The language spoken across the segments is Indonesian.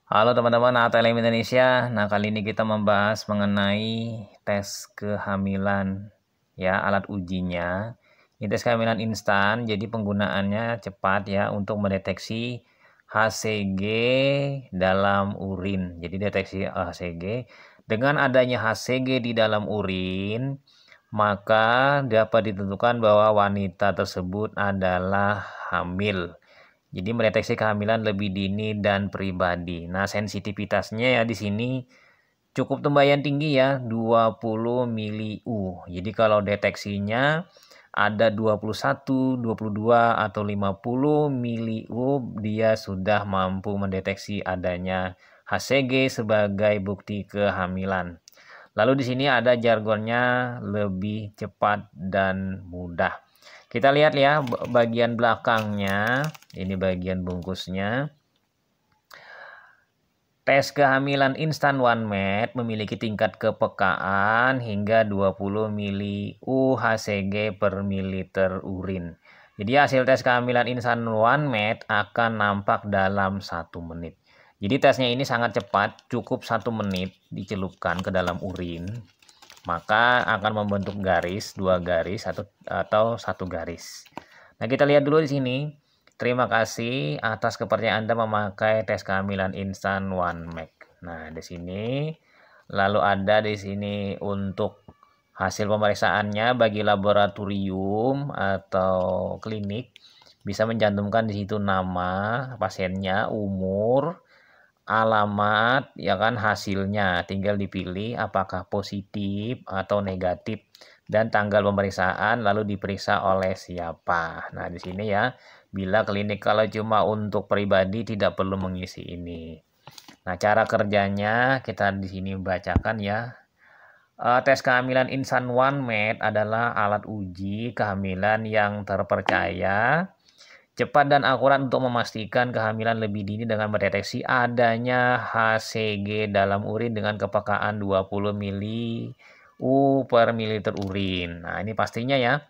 Halo teman-teman ATLM Indonesia. Nah, kali ini kita membahas mengenai tes kehamilan ya, alat ujinya. Ini tes kehamilan instan, jadi penggunaannya cepat ya untuk mendeteksi HCG dalam urin. Jadi deteksi HCG. Dengan adanya HCG di dalam urin, maka dapat ditentukan bahwa wanita tersebut adalah hamil. Jadi mendeteksi kehamilan lebih dini dan pribadi. Nah, sensitivitasnya ya di sini cukup lumayan tinggi ya, 20 miliu. Jadi kalau deteksinya ada 21, 22 atau 50 miliu, dia sudah mampu mendeteksi adanya HCG sebagai bukti kehamilan. Lalu di sini ada jargonnya lebih cepat dan mudah. Kita lihat ya bagian belakangnya, ini bagian bungkusnya. Tes kehamilan instan OneMed memiliki tingkat kepekaan hingga 20 mili UHCG per mililiter urin. Jadi hasil tes kehamilan instan OneMed akan nampak dalam 1 menit. Jadi tesnya ini sangat cepat, cukup 1 menit dicelupkan ke dalam urin. Maka akan membentuk garis, 2 garis atau 1 garis. Nah, kita lihat dulu di sini. Terima kasih atas kepercayaan Anda memakai tes kehamilan instan OneMed. Nah, di sini lalu ada di sini untuk hasil pemeriksaannya bagi laboratorium atau klinik bisa mencantumkan di situ nama pasiennya, umur, alamat, ya kan, hasilnya. Tinggal dipilih apakah positif atau negatif dan tanggal pemeriksaan lalu diperiksa oleh siapa. Nah, di sini ya, bila klinik. Kalau cuma untuk pribadi tidak perlu mengisi ini. Nah, cara kerjanya kita di sini bacakan ya. Tes kehamilan instan OneMed adalah alat uji kehamilan yang terpercaya, cepat dan akurat untuk memastikan kehamilan lebih dini dengan mendeteksi adanya HCG dalam urin dengan kepekaan 20 mili per mililiter urin. Nah, ini pastinya ya.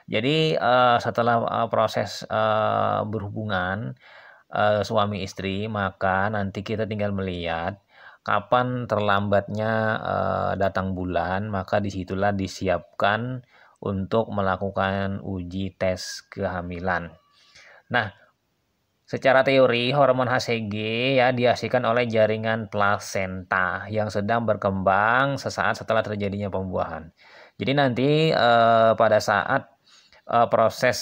Jadi setelah proses berhubungan suami istri, maka nanti kita tinggal melihat kapan terlambatnya datang bulan, maka disitulah disiapkan untuk melakukan uji tes kehamilan. Nah, secara teori hormon HCG ya dihasilkan oleh jaringan plasenta yang sedang berkembang sesaat setelah terjadinya pembuahan. Jadi nanti pada saat proses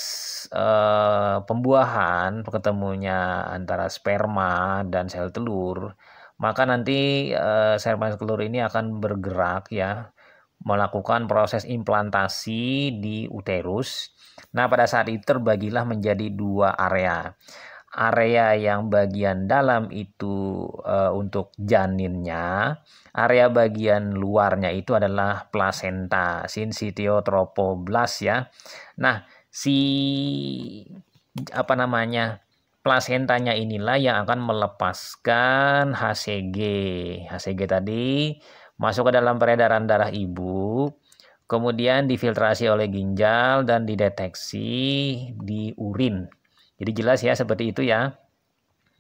pembuahan, ketemunya antara sperma dan sel telur, maka nanti sperma telur ini akan bergerak ya, melakukan proses implantasi di uterus. Nah, pada saat itu terbagilah menjadi 2 area. Area yang bagian dalam itu untuk janinnya, area bagian luarnya itu adalah plasenta, syncytiotropoblast ya. Nah, plasentanya inilah yang akan melepaskan HCG. HCG tadi masuk ke dalam peredaran darah ibu, kemudian difiltrasi oleh ginjal dan dideteksi di urin. Jadi jelas ya seperti itu ya.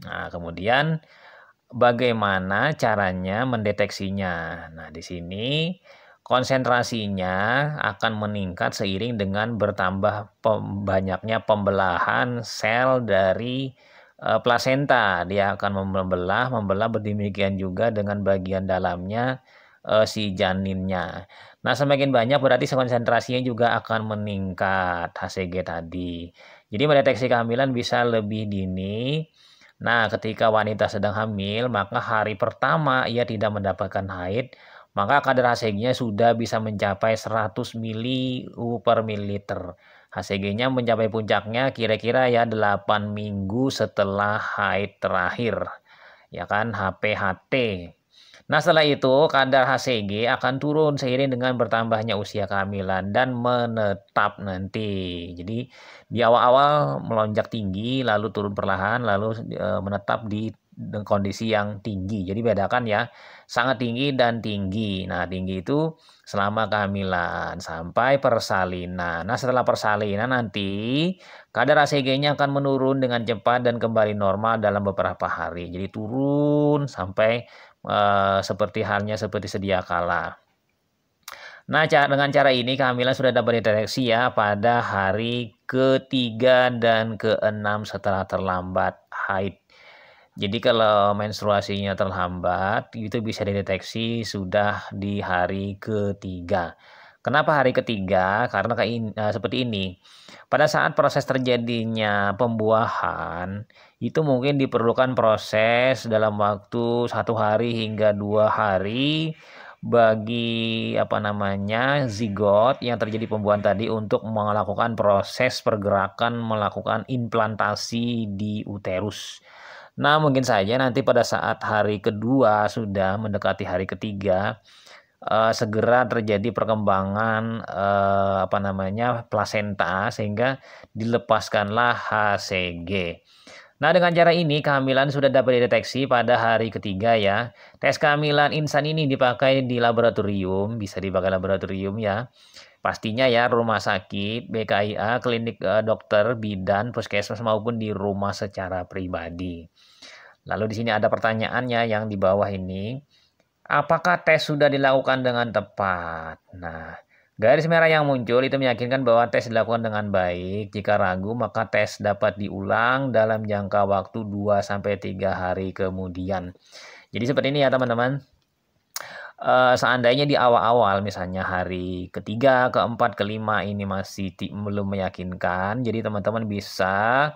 Nah, kemudian bagaimana caranya mendeteksinya? Nah, di sini konsentrasinya akan meningkat seiring dengan bertambah banyaknya pembelahan sel dari plasenta. Dia akan membelah berdemikian juga dengan bagian dalamnya si janinnya. Nah, semakin banyak berarti konsentrasinya juga akan meningkat HCG tadi. Jadi mendeteksi kehamilan bisa lebih dini. Nah, ketika wanita sedang hamil, maka hari pertama ia tidak mendapatkan haid, maka kadar HCG-nya sudah bisa mencapai 100 mili per mililiter. HCG-nya mencapai puncaknya kira-kira ya 8 minggu setelah haid terakhir. Ya kan, HPHT. Nah, setelah itu kadar HCG akan turun seiring dengan bertambahnya usia kehamilan dan menetap nanti. Jadi di awal-awal melonjak tinggi, lalu turun perlahan, lalu menetap di kondisi yang tinggi. Jadi bedakan ya, sangat tinggi dan tinggi. Nah, tinggi itu selama kehamilan sampai persalinan. Nah, setelah persalinan nanti kadar ACG-nya akan menurun dengan cepat dan kembali normal dalam beberapa hari. Jadi turun sampai seperti halnya seperti sedia kala. Nah, dengan cara ini kehamilan sudah dapat dideteksi ya pada hari ketiga dan keenam setelah terlambat haid. Jadi kalau menstruasinya terlambat, itu bisa dideteksi sudah di hari ketiga. Kenapa hari ketiga? Karena seperti ini. Pada saat proses terjadinya pembuahan, itu mungkin diperlukan proses dalam waktu 1 hari hingga 2 hari bagi zigot yang terjadi pembuahan tadi untuk melakukan proses pergerakan melakukan implantasi di uterus. Nah, mungkin saja nanti pada saat hari kedua sudah mendekati hari ketiga segera terjadi perkembangan plasenta sehingga dilepaskanlah HCG. Nah, dengan cara ini kehamilan sudah dapat dideteksi pada hari ketiga ya. Tes kehamilan instan ini dipakai di laboratorium, bisa dipakai laboratorium ya. Pastinya ya rumah sakit, BKIA, klinik dokter, bidan, puskesmas maupun di rumah secara pribadi. Lalu di sini ada pertanyaannya yang di bawah ini. Apakah tes sudah dilakukan dengan tepat? Nah, garis merah yang muncul itu meyakinkan bahwa tes dilakukan dengan baik. Jika ragu, maka tes dapat diulang dalam jangka waktu 2-3 hari kemudian. Jadi seperti ini ya teman-teman. Seandainya di awal-awal misalnya hari ketiga, keempat, kelima ini masih belum meyakinkan. Jadi teman-teman bisa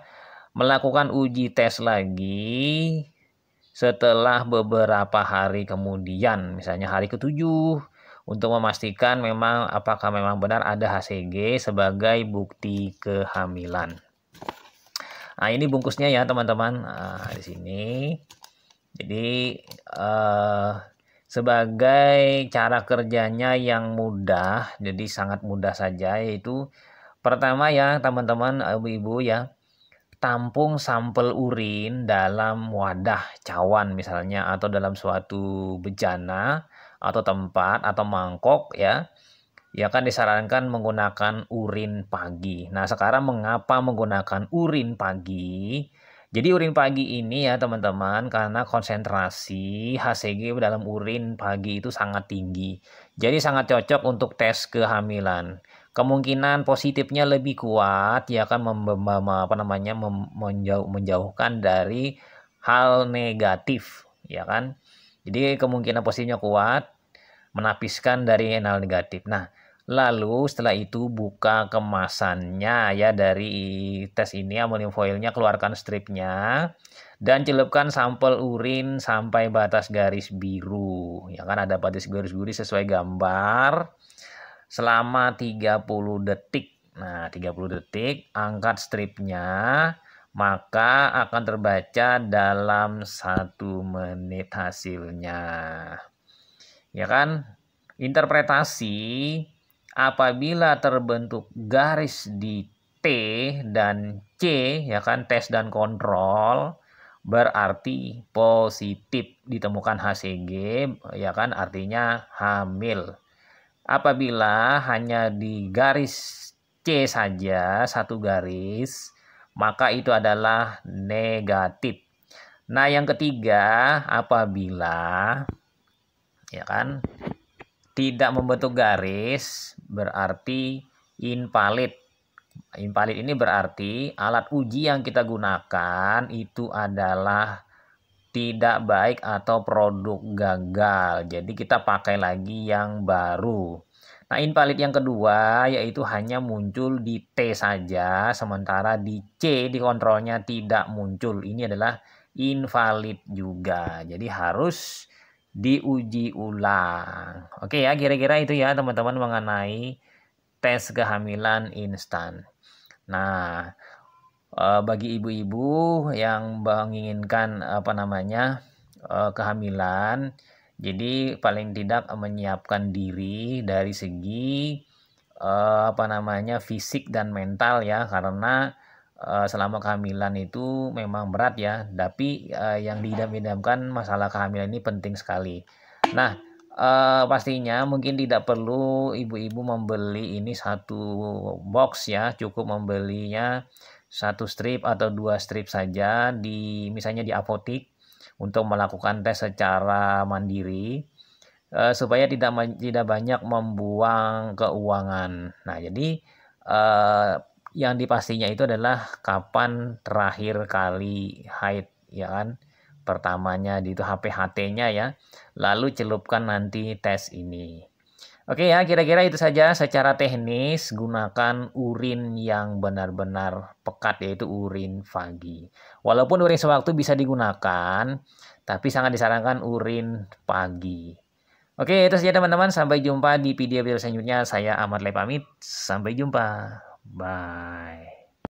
melakukan uji tes lagi setelah beberapa hari kemudian. Misalnya hari ke-7. Untuk memastikan apakah memang benar ada HCG sebagai bukti kehamilan. Nah, ini bungkusnya ya teman-teman. Nah, di sini. Jadi sebagai cara kerjanya yang mudah, jadi sangat mudah saja, yaitu pertama ya teman-teman, ibu-ibu ya, tampung sampel urin dalam wadah cawan misalnya atau dalam suatu bejana atau tempat atau mangkok ya. Ya kan disarankan menggunakan urin pagi. Nah, sekarang mengapa menggunakan urin pagi? Jadi urin pagi ini ya teman-teman, karena konsentrasi HCG dalam urin pagi itu sangat tinggi. Jadi sangat cocok untuk tes kehamilan. Kemungkinan positifnya lebih kuat ya kan menjauhkan dari hal negatif ya kan. Jadi kemungkinan positifnya kuat, menapiskan dari hal negatif. Nah, lalu setelah itu buka kemasannya ya dari tes ini, amonium foilnya, keluarkan stripnya dan celupkan sampel urin sampai batas garis biru. Ya kan ada batas garis biru sesuai gambar selama 30 detik. Nah, 30 detik angkat stripnya, maka akan terbaca dalam 1 menit hasilnya. Ya kan? Interpretasi apabila terbentuk garis di T dan C ya kan, tes dan kontrol, berarti positif ditemukan HCG ya kan, artinya hamil. Apabila hanya di garis C saja 1 garis, maka itu adalah negatif. Nah, yang ketiga, apabila ya kan tidak membentuk garis berarti invalid. Invalid ini berarti alat uji yang kita gunakan itu adalah tidak baik atau produk gagal. Jadi kita pakai lagi yang baru. Nah, invalid yang kedua yaitu hanya muncul di T saja, sementara di C di kontrolnya tidak muncul. Ini adalah invalid juga. Jadi harus diuji ulang. Oke ya, kira-kira itu ya teman-teman mengenai tes kehamilan instan. Nah, bagi ibu-ibu yang menginginkan kehamilan, jadi paling tidak menyiapkan diri dari segi fisik dan mental ya, karena selama kehamilan itu memang berat ya, tapi yang diidam-idamkan masalah kehamilan ini penting sekali. Nah, pastinya mungkin tidak perlu ibu-ibu membeli ini satu box ya, cukup membelinya satu strip atau 2 strip saja misalnya di apotik untuk melakukan tes secara mandiri, supaya tidak banyak membuang keuangan. Nah, jadi, eee, yang dipastinya itu adalah kapan terakhir kali haid, ya kan. Pertamanya itu HPHT-nya ya, lalu celupkan nanti tes ini. Oke ya, kira-kira itu saja secara teknis, gunakan urin yang benar-benar pekat, yaitu urin vagi. Walaupun urin sewaktu bisa digunakan, tapi sangat disarankan urin pagi. Oke, itu saja teman-teman. Sampai jumpa di video-video selanjutnya. Saya Ahmad Le pamit. Sampai jumpa. Bye.